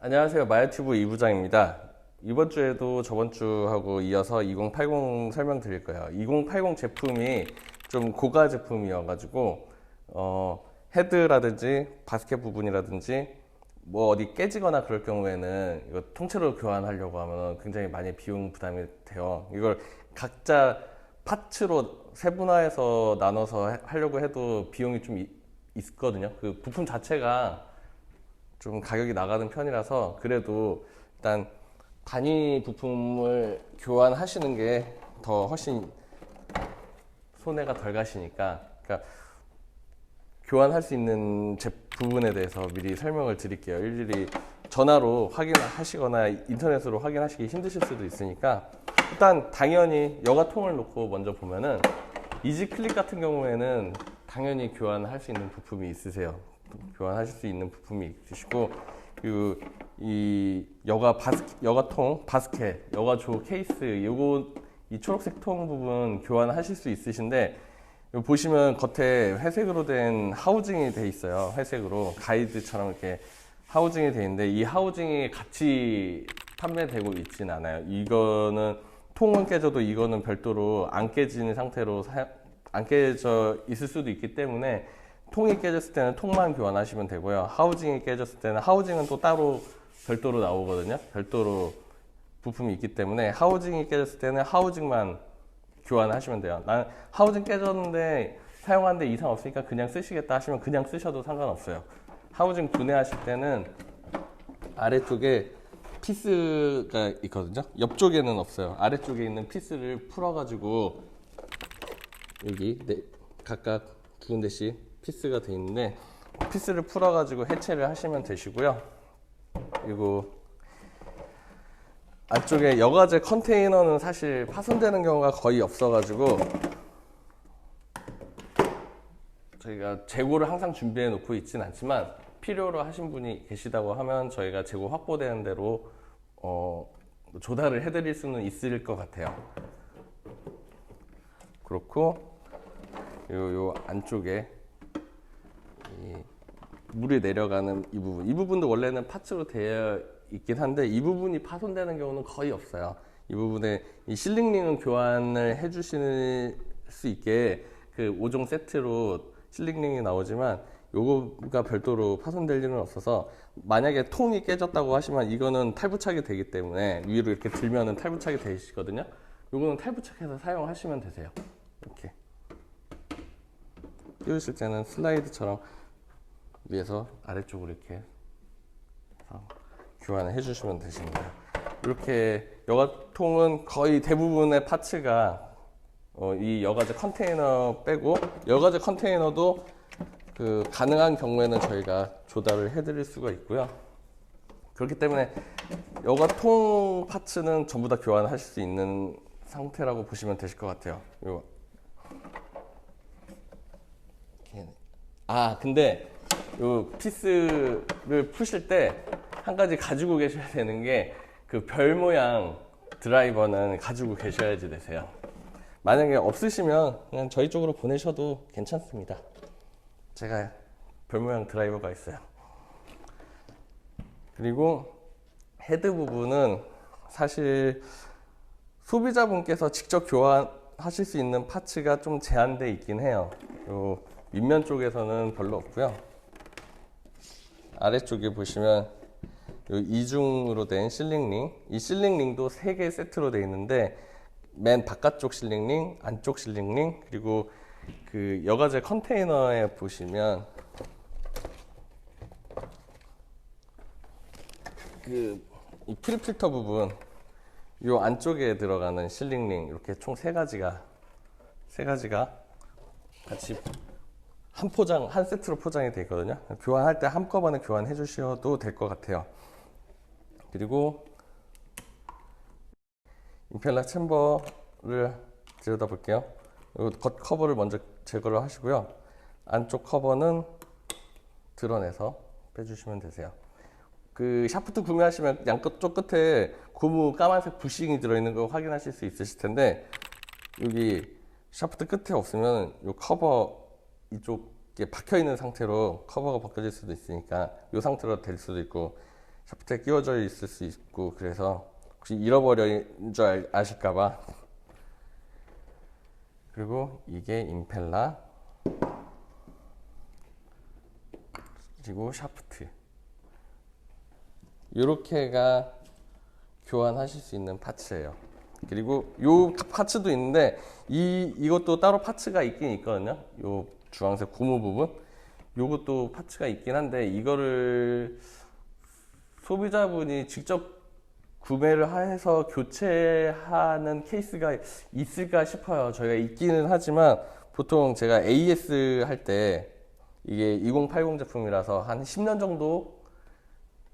안녕하세요. 마야튜브 이부장입니다. 이번 주에도 저번 주하고 이어서 2080 설명드릴 거예요. 2080 제품이 좀 고가 제품이어가지고 헤드라든지 바스켓 부분이라든지 뭐 어디 깨지거나 그럴 경우에는 이거 통째로 교환하려고 하면 굉장히 많이 비용 부담이 돼요. 이걸 각자 파츠로 세분화해서 나눠서 하려고 해도 비용이 좀 있거든요. 그 부품 자체가 좀 가격이 나가는 편이라서 그래도 일단 단위 부품을 교환하시는 게 더 훨씬 손해가 덜 가시니까, 그러니까 교환할 수 있는 부분에 대해서 미리 설명을 드릴게요. 일일이 전화로 확인하시거나 인터넷으로 확인하시기 힘드실 수도 있으니까 일단 당연히 여과통을 놓고 먼저 보면은 이지클릭 같은 경우에는 당연히 교환할 수 있는 부품이 있으세요. 교환하실 수 있는 부품이 있으시고, 그리고 이 여과통, 바스켓, 여과조 케이스, 이 초록색 통 부분 교환하실 수 있으신데, 여기 보시면 겉에 회색으로 된 하우징이 돼 있어요. 회색으로 가이드처럼 이렇게 하우징이 돼 있는데, 이 하우징이 같이 판매되고 있진 않아요. 이거는 통은 깨져도 이거는 별도로 안 깨지는 상태로 안 깨져 있을 수도 있기 때문에 통이 깨졌을 때는 통만 교환하시면 되고요. 하우징이 깨졌을 때는 하우징은 또 따로 별도로 나오거든요. 별도로 부품이 있기 때문에 하우징이 깨졌을 때는 하우징만 교환하시면 돼요. 난 하우징 깨졌는데 사용하는데 이상 없으니까 그냥 쓰시겠다 하시면 그냥 쓰셔도 상관없어요. 하우징 분해하실 때는 아래쪽에 피스가 있거든요. 옆쪽에는 없어요. 아래쪽에 있는 피스를 풀어가지고 여기 각각 두 군데씩 피스가 되어 있는데 피스를 풀어가지고 해체를 하시면 되시고요. 그리고 안쪽에 여과제 컨테이너는 사실 파손되는 경우가 거의 없어가지고 저희가 재고를 항상 준비해 놓고 있진 않지만 필요로 하신 분이 계시다고 하면 저희가 재고 확보되는 대로 조달을 해드릴 수는 있을 것 같아요. 그렇고 요 안쪽에 물이 내려가는 이 부분도 원래는 파츠로 되어 있긴 한데 이 부분이 파손되는 경우는 거의 없어요. 이 부분에 이 실링링은 교환을 해 주실 수 있게 그 5종 세트로 실링링이 나오지만 요거가 별도로 파손될 일은 없어서, 만약에 통이 깨졌다고 하시면 이거는 탈부착이 되기 때문에 위로 이렇게 들면은 탈부착이 되시거든요. 요거는 탈부착해서 사용하시면 되세요. 이렇게 끼우실 때는 슬라이드처럼 위에서 아래쪽으로 이렇게 교환을 해주시면 되십니다. 이렇게 여과통은 거의 대부분의 파츠가 이 여과제 컨테이너 빼고, 여과제 컨테이너도 그 가능한 경우에는 저희가 조달을 해드릴 수가 있고요. 그렇기 때문에 여과통 파츠는 전부 다 교환하실 수 있는 상태라고 보시면 되실 것 같아요. 근데 요 피스를 푸실 때 한 가지 가지고 계셔야 되는 게, 그 별 모양 드라이버는 가지고 계셔야지 되세요. 만약에 없으시면 그냥 저희 쪽으로 보내셔도 괜찮습니다. 제가 별 모양 드라이버가 있어요. 그리고 헤드 부분은 사실 소비자분께서 직접 교환하실 수 있는 파츠가 좀 제한되어 있긴 해요. 요 윗면 쪽에서는 별로 없고요. 아래쪽에 보시면 요 이중으로 된 실링링, 이 실링링도 3개 세트로 되어 있는데 맨 바깥쪽 실링링, 안쪽 실링링, 그리고 그 여과제 컨테이너에 보시면 이 프리필터 부분, 요 안쪽에 들어가는 실링링, 이렇게 총 3가지가 같이 한 세트로 포장이 되어 있거든요. 교환할 때 한꺼번에 교환해 주셔도 될 것 같아요. 그리고 임펠러 챔버를 들여다 볼게요. 겉 커버를 먼저 제거를 하시고요. 안쪽 커버는 드러내서 빼주시면 되세요. 그 샤프트 구매하시면 양쪽 끝에 고무 까만색 부싱이 들어있는 거 확인하실 수 있으실 텐데, 여기 샤프트 끝에 없으면 이 커버 이쪽에 박혀 있는 상태로 커버가 벗겨질 수도 있으니까 이 상태로 될 수도 있고, 샤프트에 끼워져 있을 수 있고, 그래서 혹시 잃어버린 줄 아실까봐. 그리고 이게 임펠러, 그리고 샤프트, 이렇게가 교환하실 수 있는 파츠예요. 그리고 요 파츠도 있는데 이것도 따로 파츠가 있긴 있거든요. 요 주황색 고무 부분, 요것도 파츠가 있긴 한데 이거를 소비자분이 직접 구매를 해서 교체하는 케이스가 있을까 싶어요. 저희가 있기는 하지만 보통 제가 AS 할 때 이게 2080 제품이라서 한 10년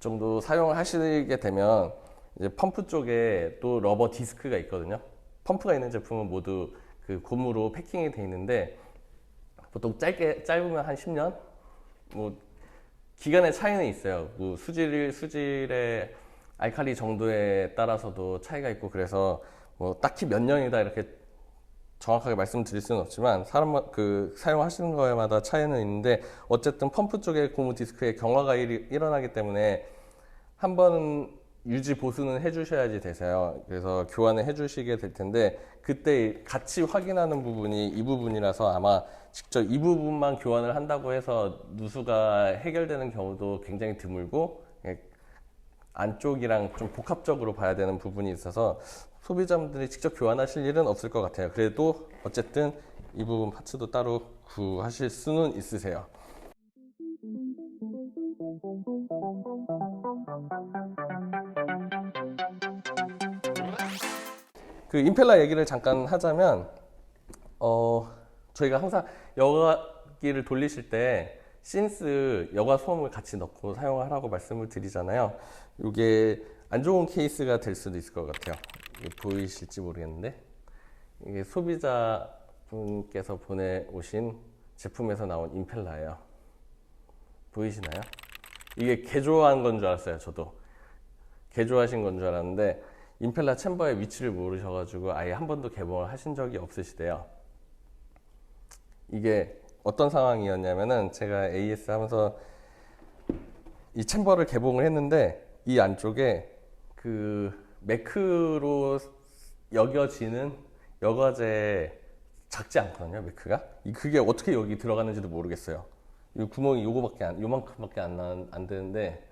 정도 사용을 하시게 되면 이제 펌프 쪽에 또 러버 디스크가 있거든요. 펌프가 있는 제품은 모두 그 고무로 패킹이 돼 있는데 보통 짧으면 한 10년, 뭐 기간의 차이는 있어요. 뭐 수질의 알칼리 정도에 따라서도 차이가 있고, 그래서 뭐 딱히 몇 년이다 이렇게 정확하게 말씀드릴 수는 없지만 사용하시는 거에마다 차이는 있는데, 어쨌든 펌프 쪽에 고무 디스크에 경화가 일어나기 때문에 한번 유지 보수는 해주셔야지 되세요. 그래서 교환을 해주시게 될 텐데, 그때 같이 확인하는 부분이 이 부분이라서 아마 직접 이 부분만 교환을 한다고 해서 누수가 해결되는 경우도 굉장히 드물고, 안쪽이랑 좀 복합적으로 봐야 되는 부분이 있어서 소비자분들이 직접 교환하실 일은 없을 것 같아요. 그래도 어쨌든 이 부분 파츠도 따로 구하실 수는 있으세요. 그 임펠러 얘기를 잠깐 하자면, 저희가 항상 여과기를 돌리실 때 신스 여과 소음을 같이 넣고 사용하라고 말씀을 드리잖아요. 이게 안 좋은 케이스가 될 수도 있을 것 같아요. 이게 보이실지 모르겠는데, 이게 소비자분께서 보내오신 제품에서 나온 임펠러예요. 보이시나요? 이게 개조한 건 줄 알았어요. 저도 개조하신 건 줄 알았는데 임펠러 챔버의 위치를 모르셔가지고 아예 한 번도 개봉을 하신 적이 없으시대요. 이게 어떤 상황이었냐면은, 제가 AS 하면서 이 챔버를 개봉을 했는데 이 안쪽에 그 매크로 여겨지는 여과제 작지 않거든요. 매크가 그게 어떻게 여기 들어가는지도 모르겠어요. 이 구멍이 요만큼밖에 안 되는데,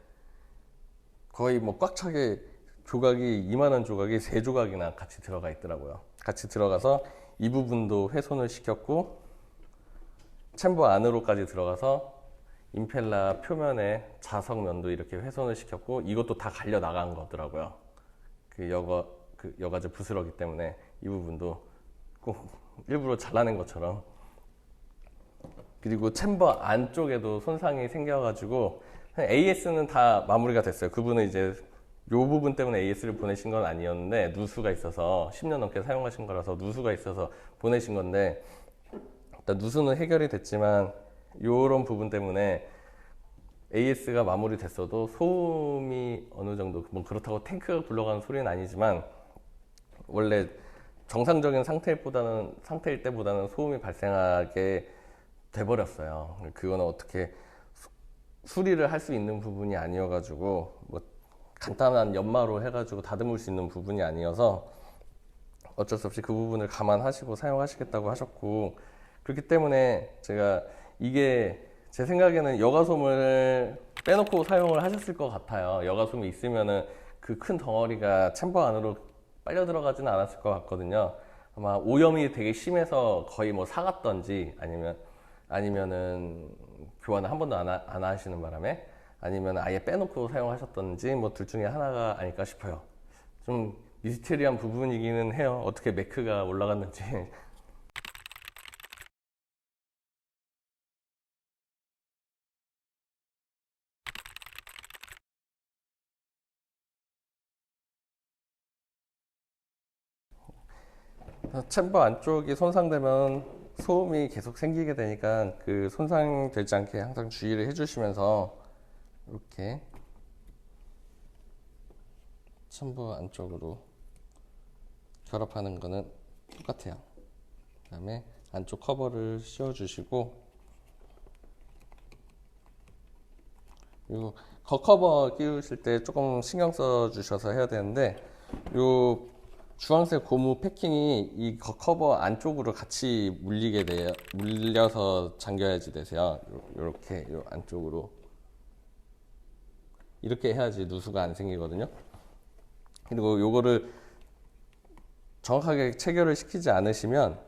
거의 뭐 꽉 차게 조각이 이만한 조각이 3조각이나 같이 들어가 있더라고요. 같이 들어가서 이 부분도 훼손을 시켰고, 챔버 안으로까지 들어가서 임펠러 표면에 자석면도 이렇게 훼손을 시켰고, 이것도 다 갈려 나간 거더라고요. 그 여과제 부스러기 때문에 이 부분도 꼭 일부러 잘라낸 것처럼. 그리고 챔버 안쪽에도 손상이 생겨가지고 AS는 다 마무리가 됐어요. 그분은 이제 요 부분 때문에 AS를 보내신 건 아니었는데, 누수가 있어서 10년 넘게 사용하신 거라서 누수가 있어서 보내신 건데, 일단 누수는 해결이 됐지만 요런 부분 때문에 AS가 마무리됐어도 소음이 어느 정도, 뭐 그렇다고 탱크가 굴러가는 소리는 아니지만 원래 정상적인 상태일 때보다는 소음이 발생하게 돼버렸어요. 그거는 어떻게 수리를 할 수 있는 부분이 아니어가지고, 뭐 간단한 연마로 해가지고 다듬을 수 있는 부분이 아니어서 어쩔 수 없이 그 부분을 감안하시고 사용하시겠다고 하셨고, 그렇기 때문에 제가 이게 제 생각에는 여과솜을 빼놓고 사용을 하셨을 것 같아요. 여과솜이 있으면은 그 큰 덩어리가 챔버 안으로 빨려 들어가지는 않았을 것 같거든요. 아마 오염이 되게 심해서 거의 뭐 사갔던지, 아니면은 교환을 한 번도 안 하시는 바람에, 아니면 아예 빼놓고 사용하셨던지, 뭐 둘 중에 하나가 아닐까 싶어요. 좀 미스테리한 부분이기는 해요. 어떻게 매크가 올라갔는지. 챔버 안쪽이 손상되면 소음이 계속 생기게 되니까 그 손상되지 않게 항상 주의를 해주시면서, 이렇게 챔버 안쪽으로 결합하는 거는 똑같아요. 그 다음에 안쪽 커버를 씌워주시고, 요 겉커버 끼우실 때 조금 신경 써 주셔서 해야 되는데, 요 주황색 고무 패킹이 이 겉커버 안쪽으로 같이 물려서 잠겨야지 되세요. 요렇게 요 안쪽으로 이렇게 해야지 누수가 안 생기거든요. 그리고 요거를 정확하게 체결을 시키지 않으시면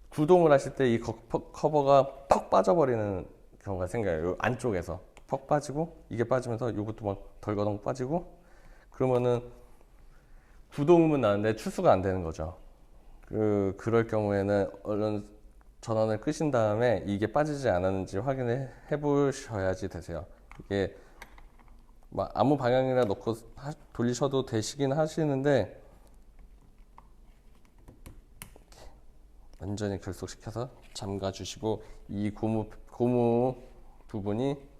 구동을 하실 때 이 커버가 퍽 빠져버리는 경우가 생겨요. 요 안쪽에서 퍽 빠지고, 이게 빠지면서 요것도 막 덜거덩 빠지고, 그러면은 구동은 나는데 출수가 안 되는 거죠. 그럴 경우에는 얼른 전원을 끄신 다음에 이게 빠지지 않았는지 확인을 해 보셔야지 되세요. 이게 막 아무 방향이나 놓고 돌리셔도 되시긴 하시는데, 완전히 결속시켜서 잠가 주시고, 이 고무 부분이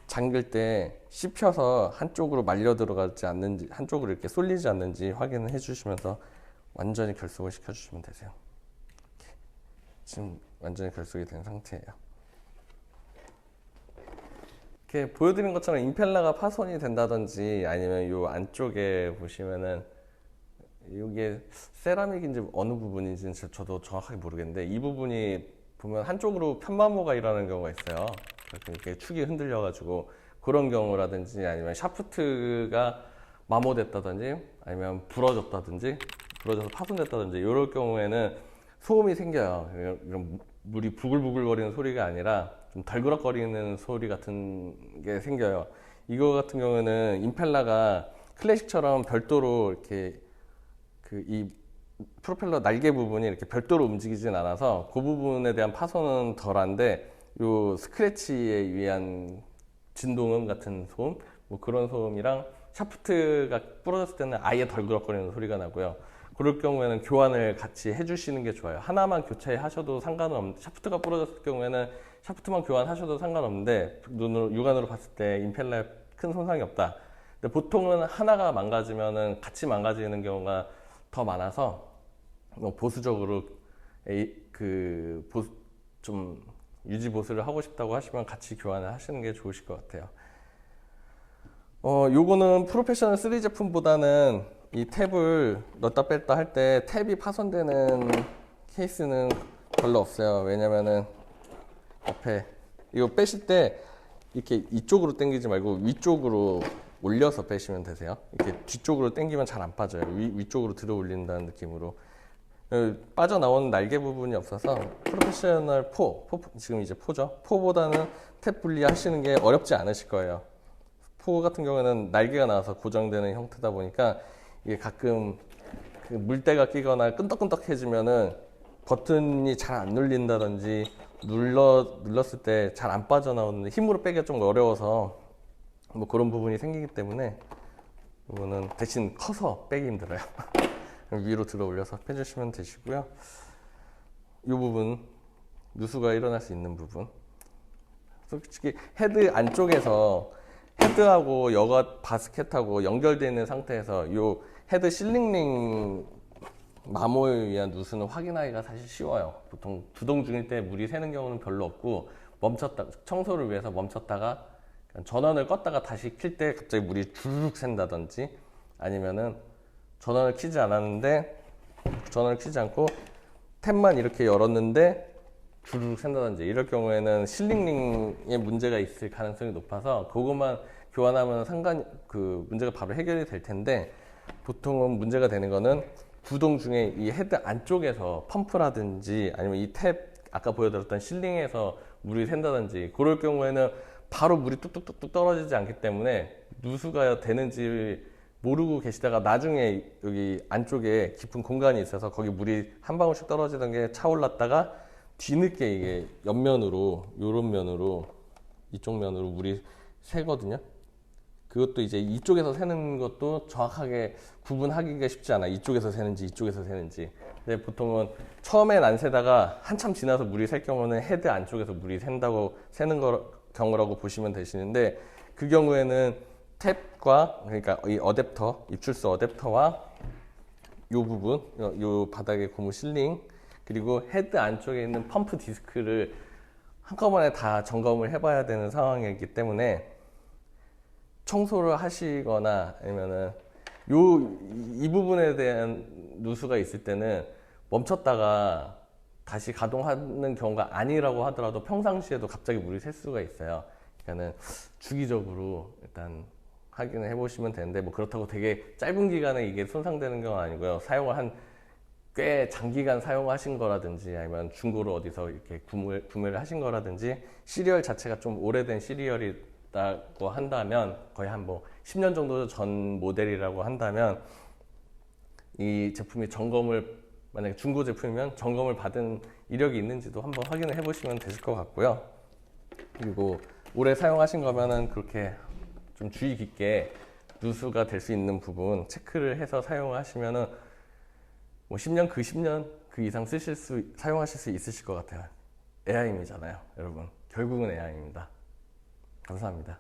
잠글 때 씹혀서 한쪽으로 말려 들어가지 않는지, 한쪽으로 이렇게 쏠리지 않는지 확인을 해 주시면서 완전히 결속을 시켜 주시면 되세요. 지금 완전히 결속이 된 상태예요. 이렇게 보여드린 것처럼 임펠러가 파손이 된다든지, 아니면 이 안쪽에 보시면은 이게 세라믹인지 어느 부분인지는 저도 정확하게 모르겠는데, 이 부분이 보면 한쪽으로 편마모가 일어나는 경우가 있어요. 이렇게 축이 흔들려 가지고, 그런 경우라든지, 아니면 샤프트가 마모됐다든지, 아니면 부러져서 파손됐다든지, 이럴 경우에는 소음이 생겨요. 이런 물이 부글부글거리는 소리가 아니라 좀 덜그럭거리는 소리 같은 게 생겨요. 이거 같은 경우는 임펠러가 클래식처럼 별도로 이렇게 이 프로펠러 날개 부분이 이렇게 별도로 움직이진 않아서 그 부분에 대한 파손은 덜한데, 요 스크래치에 의한 진동음 같은 소음, 뭐 그런 소음이랑 샤프트가 부러졌을 때는 아예 덜그럭거리는 소리가 나고요. 그럴 경우에는 교환을 같이 해주시는 게 좋아요. 하나만 교체하셔도 상관은 없는데, 샤프트가 부러졌을 경우에는 샤프트만 교환하셔도 상관없는데, 육안으로 봤을 때 임펠러에 큰 손상이 없다. 근데 보통은 하나가 망가지면은 같이 망가지는 경우가 더 많아서, 보수적으로 좀 유지 보수를 하고 싶다고 하시면 같이 교환을 하시는 게 좋으실 것 같아요. 요거는 프로페셔널 3 제품보다는 이 탭을 넣었다 뺐다 할 때 탭이 파손되는 케이스는 별로 없어요. 왜냐면은 옆에 이거 빼실 때 이렇게 이쪽으로 당기지 말고 위쪽으로 올려서 빼시면 되세요. 이렇게 뒤쪽으로 당기면 잘 안 빠져요. 위쪽으로 들어 올린다는 느낌으로. 빠져나오는 날개 부분이 없어서 프로페셔널 4, 지금 이제 4죠. 4보다는 탭 분리하시는 게 어렵지 않으실 거예요. 4 같은 경우에는 날개가 나와서 고정되는 형태다 보니까 이게 가끔 물때가 끼거나 끈덕끈덕해지면은 버튼이 잘 안 눌린다든지, 눌렀을 때 잘 안 빠져나오는데 힘으로 빼기가 좀 어려워서 뭐 그런 부분이 생기기 때문에 이거는 대신 커서 빼기 힘들어요. 위로 들어 올려서 빼주시면 되시고요. 이 부분, 누수가 일어날 수 있는 부분, 솔직히 헤드 안쪽에서 헤드하고 여과 바스켓하고 연결되어 있는 상태에서 이 헤드 실링링 마모에 의한 누수는 확인하기가 사실 쉬워요. 보통 구동 중일 때 물이 새는 경우는 별로 없고, 청소를 위해서 멈췄다가 전원을 껐다가 다시 킬 때 갑자기 물이 주르륵 샌다든지, 아니면은 전원을 켜지 않았는데, 전원을 켜지 않고 탭만 이렇게 열었는데 주르륵 샌다든지, 이럴 경우에는 실링링에 문제가 있을 가능성이 높아서 그것만 교환하면 문제가 바로 해결이 될 텐데, 보통은 문제가 되는 거는 구동 중에 이 헤드 안쪽에서 펌프라든지, 아니면 이 탭 아까 보여드렸던 실링에서 물이 샌다든지, 그럴 경우에는 바로 물이 뚝뚝뚝뚝 떨어지지 않기 때문에 누수가 되는지 모르고 계시다가 나중에 여기 안쪽에 깊은 공간이 있어서 거기 물이 한 방울씩 떨어지던 게 차올랐다가 뒤늦게 이게 옆면으로, 요런 면으로, 이쪽 면으로 물이 새거든요. 그것도 이제 이쪽에서 새는 것도 정확하게 구분하기가 쉽지 않아. 이쪽에서 새는지 이쪽에서 새는지. 근데 보통은 처음엔 안 새다가 한참 지나서 물이 셀 경우는 헤드 안쪽에서 물이 새는 경우라고 보시면 되시는데, 그 경우에는 탭과, 그러니까 이 어댑터, 입출수 어댑터와 요 부분, 요 바닥에 고무 실링, 그리고 헤드 안쪽에 있는 펌프 디스크를 한꺼번에 다 점검을 해봐야 되는 상황이기 때문에 청소를 하시거나 아니면은 이 부분에 대한 누수가 있을 때는 멈췄다가 다시 가동하는 경우가 아니라고 하더라도 평상시에도 갑자기 물이 셀 수가 있어요. 그러니까는 주기적으로 일단 확인을 해보시면 되는데, 뭐 그렇다고 되게 짧은 기간에 이게 손상되는 경우는 아니고요. 사용을 한 꽤 장기간 사용하신 거라든지 아니면 중고로 어디서 이렇게 구매를 하신 거라든지 시리얼 자체가 좀 오래된 시리얼이라고 한다면, 거의 한 뭐 10년 정도 전 모델이라고 한다면 이 제품이 점검을, 만약에 중고 제품이면 점검을 받은 이력이 있는지도 한번 확인을 해 보시면 되실 것 같고요. 그리고 오래 사용하신 거면은 그렇게 좀 주의 깊게 누수가 될 수 있는 부분 체크를 해서 사용하시면은 뭐 10년 그 이상 사용하실 수 있으실 것 같아요. AI임이잖아요, 여러분. 결국은 AI입니다. 감사합니다.